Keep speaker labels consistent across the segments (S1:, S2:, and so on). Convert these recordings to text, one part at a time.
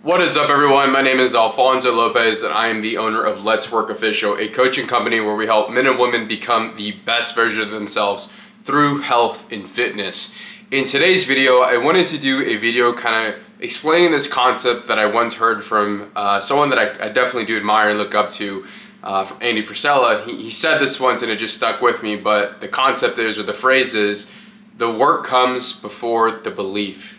S1: What is up, everyone? My name is Alfonso Lopez and I am the owner of Let's Work Official, a coaching company where we help men and women become the best version of themselves through health and fitness. In today's video, I wanted to do a video kind of explaining this concept that I once heard from someone that I definitely do admire and look up to, from Andy Frisella. He said this once and it just stuck with me, but the concept is, or the phrase is, the work comes before the belief.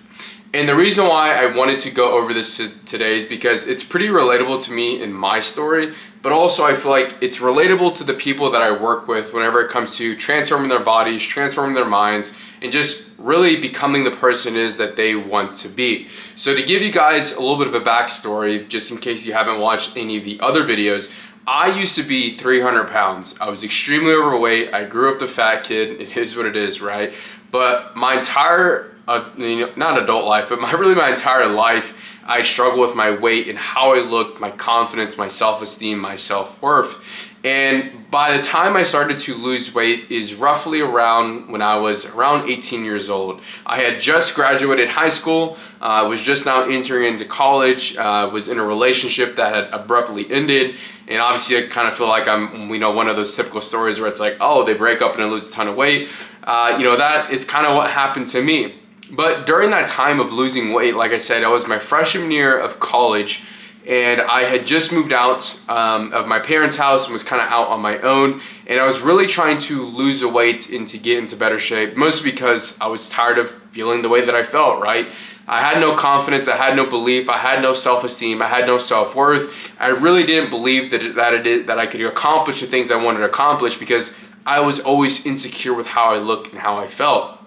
S1: And the reason why I wanted to go over this today is because it's pretty relatable to me in my story, but also I feel like it's relatable to the people that I work with whenever it comes to transforming their bodies, transforming their minds, and just really becoming the person it is that they want to be. So to give you guys a little bit of a backstory, just in case you haven't watched any of the other videos, I used to be 300 pounds. I was extremely overweight. I grew up the fat kid. It is what it is, right? But my entire not adult life, but my entire life, I struggled with my weight and how I looked, my confidence, my self-esteem, my self-worth. And by the time I started to lose weight is roughly around when I was around 18 years old. I had just graduated high school, was just now entering into college, was in a relationship that had abruptly ended. And obviously I kind of feel like I'm, one of those typical stories where it's like, oh, they break up and I lose a ton of weight. That is kind of what happened to me. But during that time of losing weight, like I said, I was my freshman year of college and I had just moved out of my parents' house and was kind of out on my own. And I was really trying to lose the weight and to get into better shape, mostly because I was tired of feeling the way that I felt, right? I had no confidence, I had no belief, I had no self-esteem, I had no self-worth. I really didn't believe that I could accomplish the things I wanted to accomplish because I was always insecure with how I looked and how I felt.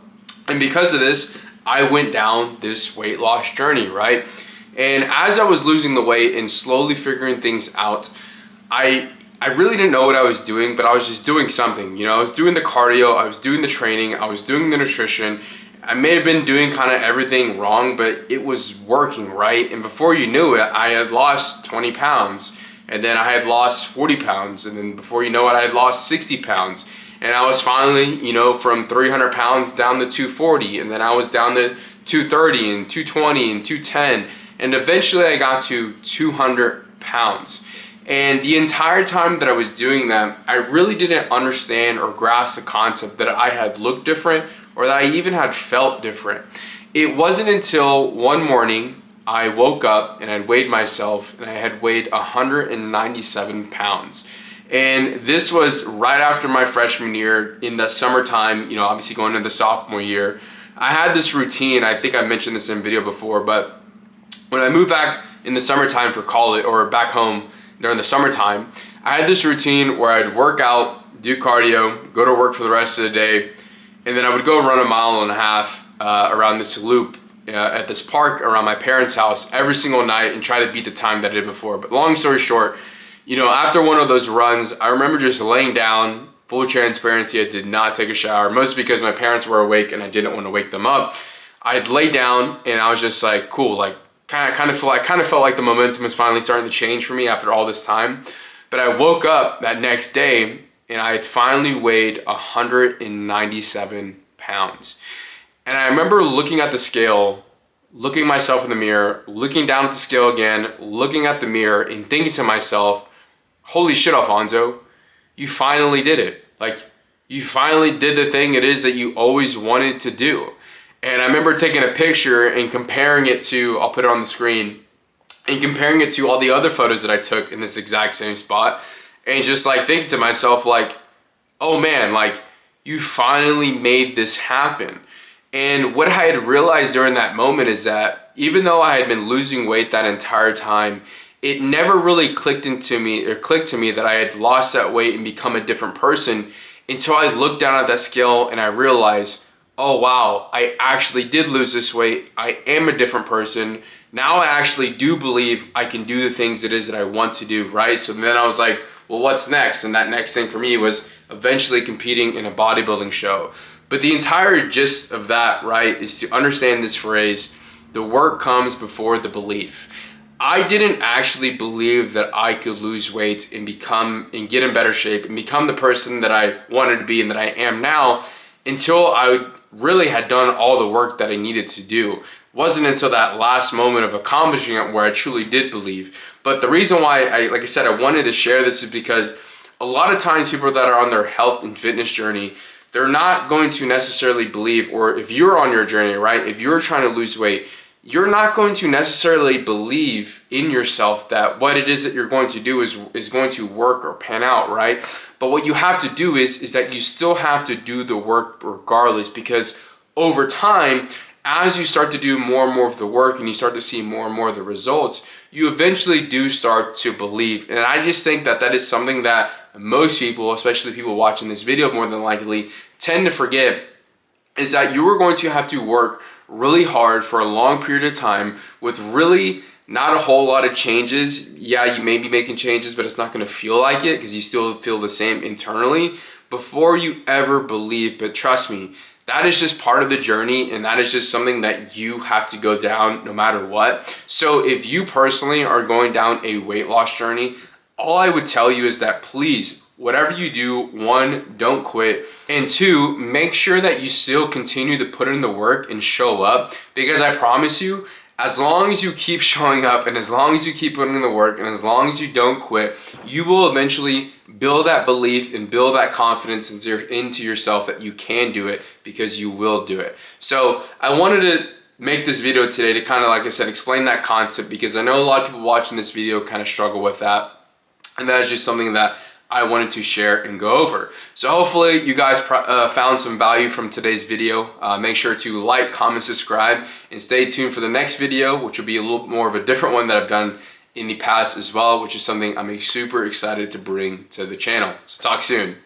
S1: And because of this, I went down this weight loss journey, right? And as I was losing the weight and slowly figuring things out, I really didn't know what I was doing, but I was just doing something. I was doing the cardio, I was doing the training, I was doing the nutrition. I may have been doing kind of everything wrong, but it was working, right? And before you knew it, I had lost 20 pounds. And then I had lost 40 pounds. And then before you know it, I had lost 60 pounds. And I was finally, from 300 pounds down to 240. And then I was down to 230 and 220 and 210. And eventually I got to 200 pounds. And the entire time that I was doing that, I really didn't understand or grasp the concept that I had looked different or that I even had felt different. It wasn't until one morning I woke up and I weighed myself and I had weighed 197 pounds. And this was right after my freshman year in the summertime, obviously going into the sophomore year. I had this routine, I think I mentioned this in a video before, but when I moved back in the summertime for college or back home during the summertime, I had this routine where I'd work out, do cardio, go to work for the rest of the day, and then I would go run 1.5 miles around this loop at this park around my parents' house every single night and try to beat the time that I did before. But long story short, after one of those runs, I remember just laying down, full transparency, I did not take a shower, mostly because my parents were awake and I didn't want to wake them up. I'd lay down and I was just like, cool, like I kind of felt like the momentum was finally starting to change for me after all this time. But I woke up that next day and I had finally weighed 197 pounds. And I remember looking at the scale, looking myself in the mirror, looking down at the scale again, looking at the mirror and thinking to myself, holy shit, Alfonso, you finally did it. Like, you finally did the thing it is that you always wanted to do. And I remember taking a picture and comparing it to, I'll put it on the screen, and comparing it to all the other photos that I took in this exact same spot. And just like thinking to myself, like, oh man, like, you finally made this happen. And what I had realized during that moment is that even though I had been losing weight that entire time, it never really clicked to me that I had lost that weight and become a different person until I looked down at that scale and I realized, oh wow, I actually did lose this weight. I am a different person. Now I actually do believe I can do the things it is that I want to do, right? So then I was like, well, what's next? And that next thing for me was eventually competing in a bodybuilding show. But the entire gist of that, right, is to understand this phrase, the work comes before the belief. I didn't actually believe that I could lose weight and get in better shape and become the person that I wanted to be and that I am now until I really had done all the work that I needed to do. wasn't until that last moment of accomplishing it where I truly did believe. But the reason why like I said, I wanted to share this is because a lot of times people that are on their health and fitness journey, they're not going to necessarily believe, or if you're on your journey, right? If you're trying to lose weight, you're not going to necessarily believe in yourself that what it is that you're going to do is going to work or pan out, right? But what you have to do is that you still have to do the work regardless, because over time, as you start to do more and more of the work and you start to see more and more of the results, you eventually do start to believe. And I just think that that is something that most people, especially people watching this video more than likely, tend to forget, is that you are going to have to work really hard for a long period of time with really not a whole lot of changes. Yeah, you may be making changes, but it's not going to feel like it because you still feel the same internally before you ever believe. But trust me, that is just part of the journey, and that is just something that you have to go down no matter what. So if you personally are going down a weight loss journey, all I would tell you is that please, whatever you do, one, don't quit, and two, make sure that you still continue to put in the work and show up, because I promise you, as long as you keep showing up and as long as you keep putting in the work and as long as you don't quit, you will eventually build that belief and build that confidence into yourself that you can do it, because you will do it. So I wanted to make this video today to kind of, like I said, explain that concept, because I know a lot of people watching this video kind of struggle with that. And that is just something that I wanted to share and go over. So hopefully you guys found some value from today's video. Make sure to like, comment, subscribe, and stay tuned for the next video, which will be a little more of a different one that I've done in the past as well, which is something I'm super excited to bring to the channel. So talk soon.